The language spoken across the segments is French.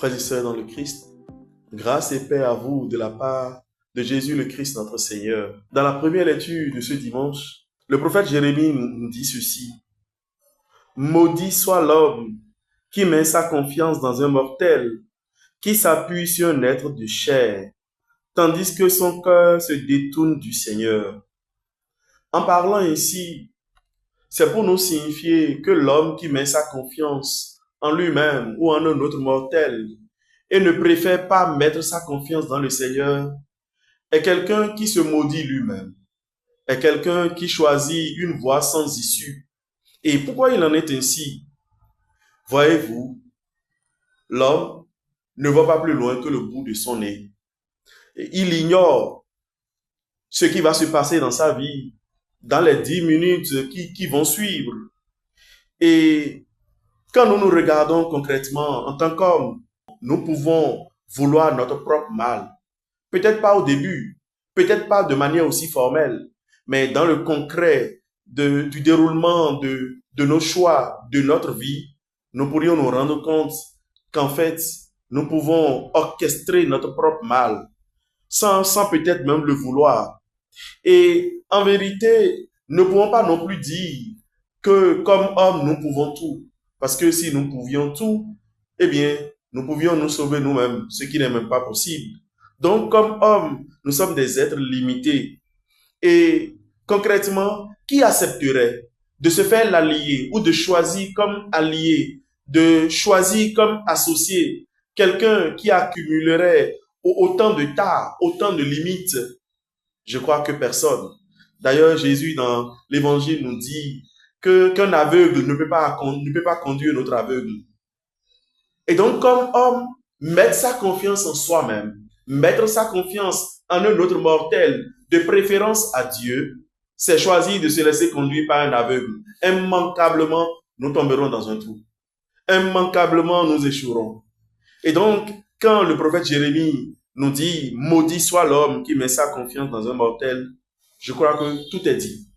Frères et sœurs dans le Christ, grâce et paix à vous de la part de Jésus le Christ notre Seigneur. Dans la première lecture de ce dimanche, le prophète Jérémie nous dit ceci. Maudit soit l'homme qui met sa confiance dans un mortel, qui s'appuie sur un être de chair, tandis que son cœur se détourne du Seigneur. En parlant ainsi, c'est pour nous signifier que l'homme qui met sa confiance en lui-même ou en un autre mortel et ne préfère pas mettre sa confiance dans le Seigneur est quelqu'un qui se maudit lui-même, est quelqu'un qui choisit une voie sans issue. Et pourquoi il en est ainsi? Voyez-vous, l'homme ne va pas plus loin que le bout de son nez. Et il ignore ce qui va se passer dans sa vie dans les 10 minutes qui vont suivre. Et quand nous nous regardons concrètement en tant qu'hommes, nous pouvons vouloir notre propre mal. Peut-être pas au début, peut-être pas de manière aussi formelle, mais dans le concret du déroulement de nos choix, de notre vie, nous pourrions nous rendre compte qu'en fait, nous pouvons orchestrer notre propre mal, sans peut-être même le vouloir. Et en vérité, ne pouvons pas non plus dire que comme hommes, nous pouvons tout. Parce que si nous pouvions tout, eh bien, nous pouvions nous sauver nous-mêmes, ce qui n'est même pas possible. Donc, comme hommes, nous sommes des êtres limités. Et concrètement, qui accepterait de se faire l'allié ou de choisir comme allié, de choisir comme associé quelqu'un qui accumulerait autant de tares, autant de limites? Je crois que personne. D'ailleurs, Jésus dans l'évangile nous dit qu'un aveugle ne peut pas conduire un autre aveugle. Et donc, comme homme, mettre sa confiance en soi-même, mettre sa confiance en un autre mortel, de préférence à Dieu, c'est choisir de se laisser conduire par un aveugle. Immanquablement, nous tomberons dans un trou. Immanquablement, nous échouerons. Et donc, quand le prophète Jérémie nous dit « Maudit soit l'homme qui met sa confiance dans un mortel », je crois que tout est dit.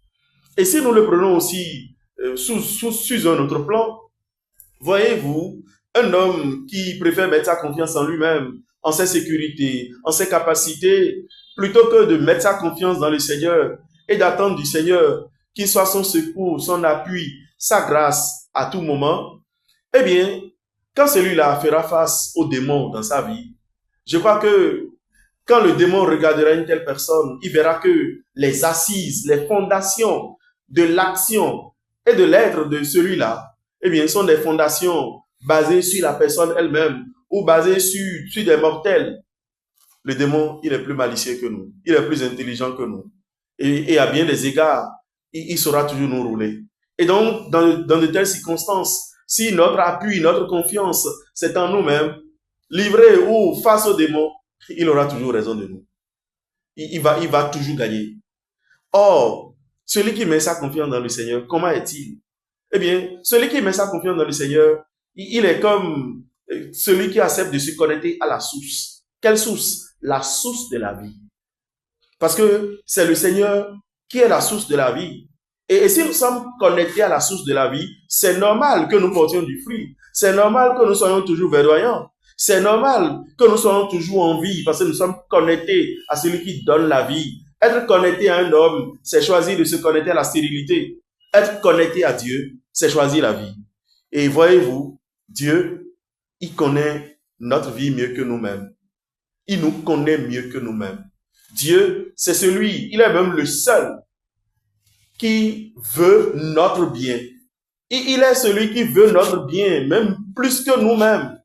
Et si nous le prenons aussi sous un autre plan, voyez-vous, un homme qui préfère mettre sa confiance en lui-même, en ses sécurités, en ses capacités, plutôt que de mettre sa confiance dans le Seigneur et d'attendre du Seigneur qu'il soit son secours, son appui, sa grâce à tout moment, eh bien, quand celui-là fera face aux démons dans sa vie, je crois que quand le démon regardera une telle personne, il verra que les assises, les fondations de l'action et de l'être de celui-là, eh bien, sont des fondations basées sur la personne elle-même ou basées sur des mortels. Le démon, il est plus malicieux que nous. Il est plus intelligent que nous. Et à bien des égards, il saura toujours nous rouler. Et donc, dans de telles circonstances, si notre appui, notre confiance, c'est en nous-mêmes, livré ou face au démon, il aura toujours raison de nous. Il va toujours gagner. Or, celui qui met sa confiance dans le Seigneur, comment est-il? Eh bien, celui qui met sa confiance dans le Seigneur, il est comme celui qui accepte de se connecter à la source. Quelle source? La source de la vie. Parce que c'est le Seigneur qui est la source de la vie. Et si nous sommes connectés à la source de la vie, c'est normal que nous portions du fruit. C'est normal que nous soyons toujours verdoyants. C'est normal que nous soyons toujours en vie parce que nous sommes connectés à celui qui donne la vie. Être connecté à un homme, c'est choisir de se connecter à la stérilité. Être connecté à Dieu, c'est choisir la vie. Et voyez-vous, Dieu, il connaît notre vie mieux que nous-mêmes. Il nous connaît mieux que nous-mêmes. Dieu, c'est celui, il est même le seul qui veut notre bien. Il est celui qui veut notre bien, même plus que nous-mêmes.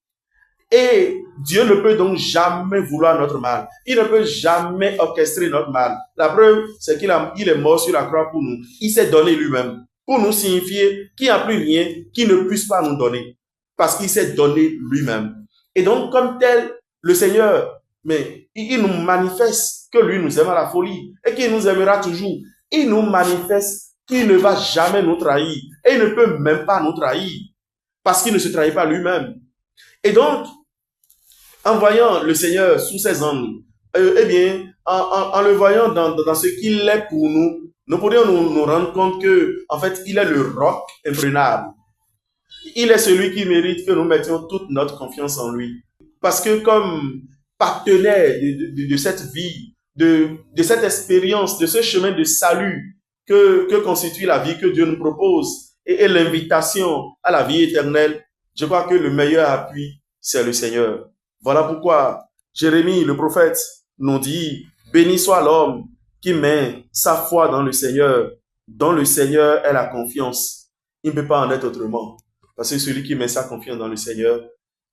Et Dieu ne peut donc jamais vouloir notre mal. Il ne peut jamais orchestrer notre mal. La preuve, c'est qu'il est mort sur la croix pour nous. Il s'est donné lui-même pour nous signifier qu'il n'y a plus rien qu'il ne puisse pas nous donner. Parce qu'il s'est donné lui-même. Et donc, comme tel, le Seigneur, mais il nous manifeste que lui nous aime à la folie et qu'il nous aimera toujours. Il nous manifeste qu'il ne va jamais nous trahir. Et il ne peut même pas nous trahir parce qu'il ne se trahit pas lui-même. Et donc, en voyant le Seigneur sous ses angles, eh bien, en le voyant dans ce qu'il est pour nous, nous pourrions nous rendre compte que, en fait, il est le roc imprenable. Il est celui qui mérite que nous mettions toute notre confiance en lui. Parce que comme partenaire de cette vie, de cette expérience, de ce chemin de salut que constitue la vie que Dieu nous propose et l'invitation à la vie éternelle, je crois que le meilleur appui, c'est le Seigneur. Voilà pourquoi Jérémie, le prophète, nous dit, béni soit l'homme qui met sa foi dans le Seigneur, dont le Seigneur est la confiance. Il ne peut pas en être autrement. Parce que celui qui met sa confiance dans le Seigneur,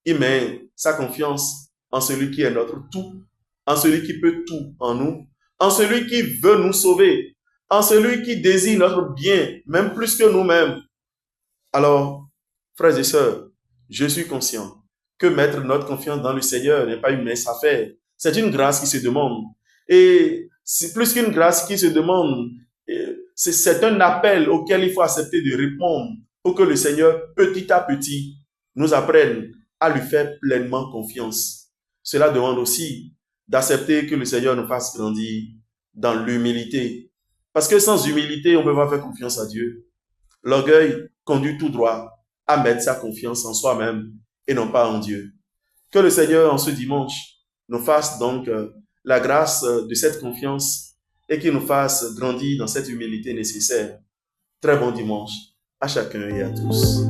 il met sa confiance en celui qui est notre tout, en celui qui peut tout en nous, en celui qui veut nous sauver, en celui qui désire notre bien, même plus que nous-mêmes. Alors, frères et sœurs, je suis conscient que mettre notre confiance dans le Seigneur n'est pas une mince affaire. C'est une grâce qui se demande. Et c'est plus qu'une grâce qui se demande, c'est un appel auquel il faut accepter de répondre pour que le Seigneur, petit à petit, nous apprenne à lui faire pleinement confiance. Cela demande aussi d'accepter que le Seigneur nous fasse grandir dans l'humilité. Parce que sans humilité, on ne peut pas faire confiance à Dieu. L'orgueil conduit tout droit à mettre sa confiance en soi-même et non pas en Dieu. Que le Seigneur, en ce dimanche, nous fasse donc la grâce de cette confiance et qu'il nous fasse grandir dans cette humilité nécessaire. Très bon dimanche à chacun et à tous.